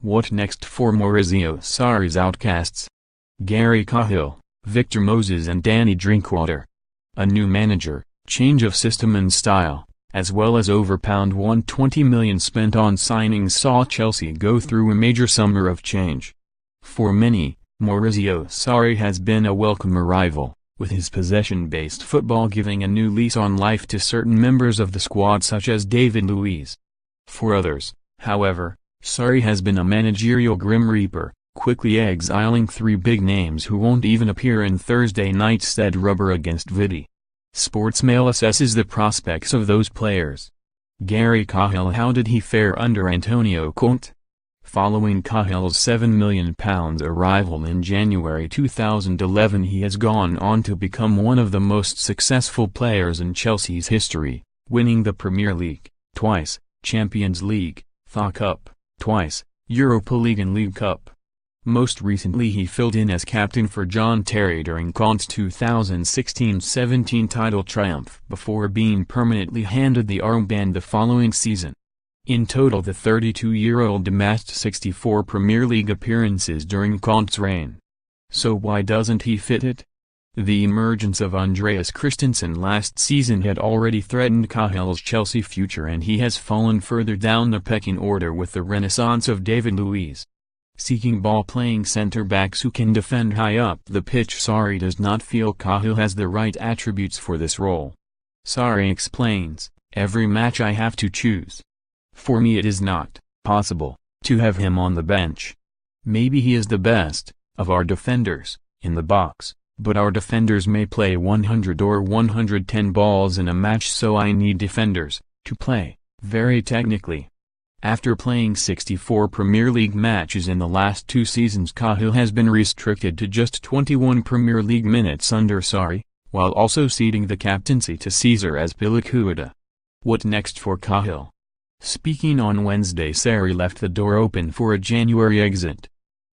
What next for Maurizio Sarri's outcasts? Gary Cahill, Victor Moses and Danny Drinkwater. A new manager, change of system and style, as well as over £120 million spent on signings saw Chelsea go through a major summer of change. For many, Maurizio Sarri has been a welcome arrival, with his possession-based football giving a new lease on life to certain members of the squad such as David Luiz. For others, however, Sarri has been a managerial grim reaper, quickly exiling three big names who won't even appear in Thursday night's said rubber against Vidi. Sportsmail assesses the prospects of those players. Gary Cahill. How did he fare under Antonio Conte? Following Cahill's £7 million arrival in January 2011, he has gone on to become one of the most successful players in Chelsea's history, winning the Premier League twice, Champions League, FA Cup twice, Europa League and League Cup. Most recently he filled in as captain for John Terry during Conte's 2016-17 title triumph before being permanently handed the armband the following season. In total the 32-year-old amassed 64 Premier League appearances during Conte's reign. So why doesn't he fit it? The emergence of Andreas Christensen last season had already threatened Cahill's Chelsea future, and he has fallen further down the pecking order with the renaissance of David Luiz. Seeking ball-playing centre-backs who can defend high up the pitch, Sarri does not feel Cahill has the right attributes for this role. Sarri explains, "Every match I have to choose. For me it is not possible to have him on the bench. Maybe he is the best of our defenders in the box, but our defenders may play 100 or 110 balls in a match, so I need defenders to play very technically." After playing 64 Premier League matches in the last 2 seasons, Cahill has been restricted to just 21 Premier League minutes under Sarri, while also ceding the captaincy to Cesar Azpilicueta. What next for Cahill? Speaking on Wednesday, Sarri left the door open for a January exit.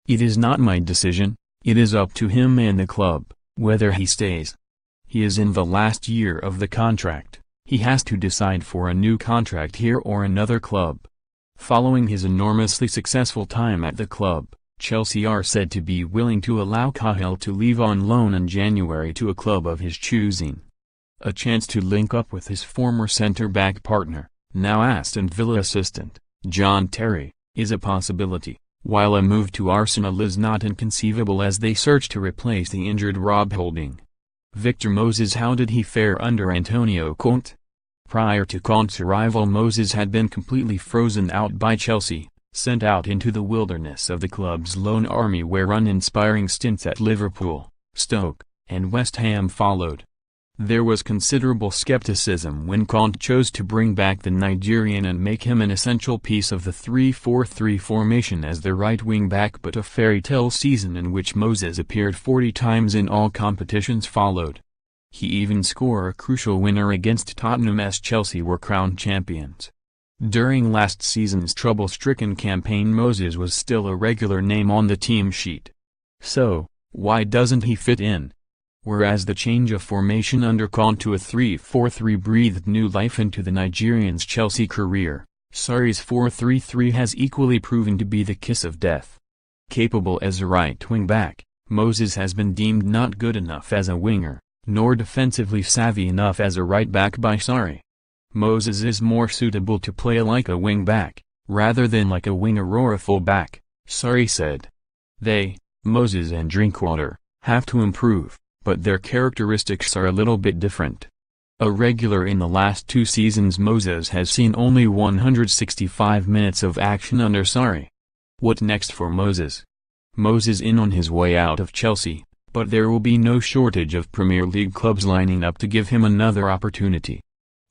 "It is not my decision, it is up to him and the club, whether he stays. He is in the last year of the contract, he has to decide for a new contract here or another club." Following his enormously successful time at the club, Chelsea are said to be willing to allow Cahill to leave on loan in January to a club of his choosing. A chance to link up with his former centre-back partner, now Aston Villa assistant, John Terry, is a possibility, while a move to Arsenal is not inconceivable as they search to replace the injured Rob Holding. Victor Moses. How did he fare under Antonio Conte? Prior to Conte's arrival, Moses had been completely frozen out by Chelsea, sent out into the wilderness of the club's loan army where uninspiring stints at Liverpool, Stoke, and West Ham followed. There was considerable skepticism when Conte chose to bring back the Nigerian and make him an essential piece of the 3-4-3 formation as the right wing-back, but a fairy-tale season in which Moses appeared 40 times in all competitions followed. He even scored a crucial winner against Tottenham as Chelsea were crowned champions. During last season's trouble-stricken campaign, Moses was still a regular name on the team sheet. So, why doesn't he fit in? Whereas the change of formation under Conte to a 3-4-3 breathed new life into the Nigerian's Chelsea career, Sarri's 4-3-3 has equally proven to be the kiss of death. Capable as a right wing-back, Moses has been deemed not good enough as a winger, nor defensively savvy enough as a right-back by Sarri. Moses is more suitable to play like a wing-back, rather than like a winger or a full-back, Sarri said. Moses and Drinkwater, have to improve, but their characteristics are a little bit different. A regular in the last 2 seasons, Moses has seen only 165 minutes of action under Sarri. What next for Moses? Moses in on his way out of Chelsea, but there will be no shortage of Premier League clubs lining up to give him another opportunity.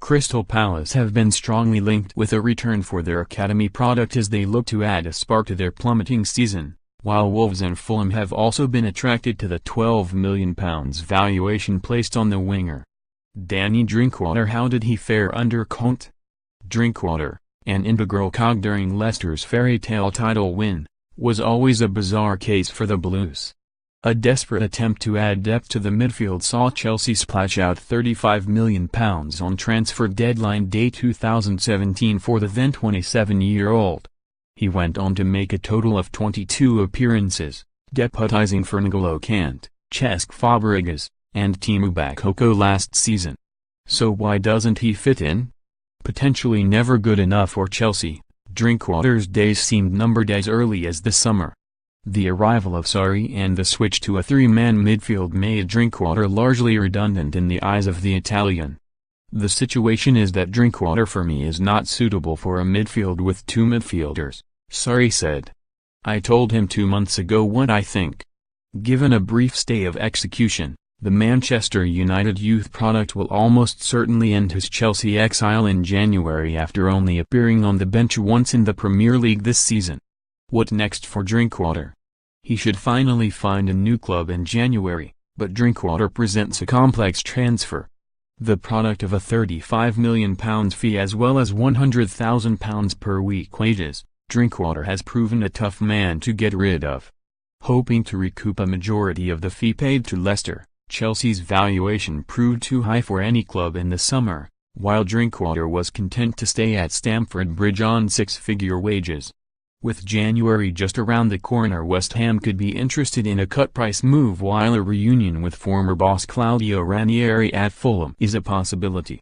Crystal Palace have been strongly linked with a return for their academy product as they look to add a spark to their plummeting season, while Wolves and Fulham have also been attracted to the £12 million valuation placed on the winger. Danny Drinkwater. How did he fare under Conte? Drinkwater, an integral cog during Leicester's fairy-tale title win, was always a bizarre case for the Blues. A desperate attempt to add depth to the midfield saw Chelsea splash out £35 million on transfer deadline day 2017 for the then 27-year-old. He went on to make a total of 22 appearances, deputizing for N'Golo Kante, Cesc Fabregas, and Timo Bakayoko last season. So why doesn't he fit in? Potentially never good enough for Chelsea, Drinkwater's days seemed numbered as early as the summer. The arrival of Sarri and the switch to a three-man midfield made Drinkwater largely redundant in the eyes of the Italian. The situation is that Drinkwater for me is not suitable for a midfield with two midfielders, Sarri said. I told him 2 months ago what I think. Given a brief stay of execution, the Manchester United youth product will almost certainly end his Chelsea exile in January after only appearing on the bench once in the Premier League this season. What next for Drinkwater? He should finally find a new club in January, but Drinkwater presents a complex transfer. The product of a £35 million fee as well as £100,000 per week wages, Drinkwater has proven a tough man to get rid of. Hoping to recoup a majority of the fee paid to Leicester, Chelsea's valuation proved too high for any club in the summer, while Drinkwater was content to stay at Stamford Bridge on six-figure wages. With January just around the corner, West Ham could be interested in a cut-price move, while a reunion with former boss Claudio Ranieri at Fulham is a possibility.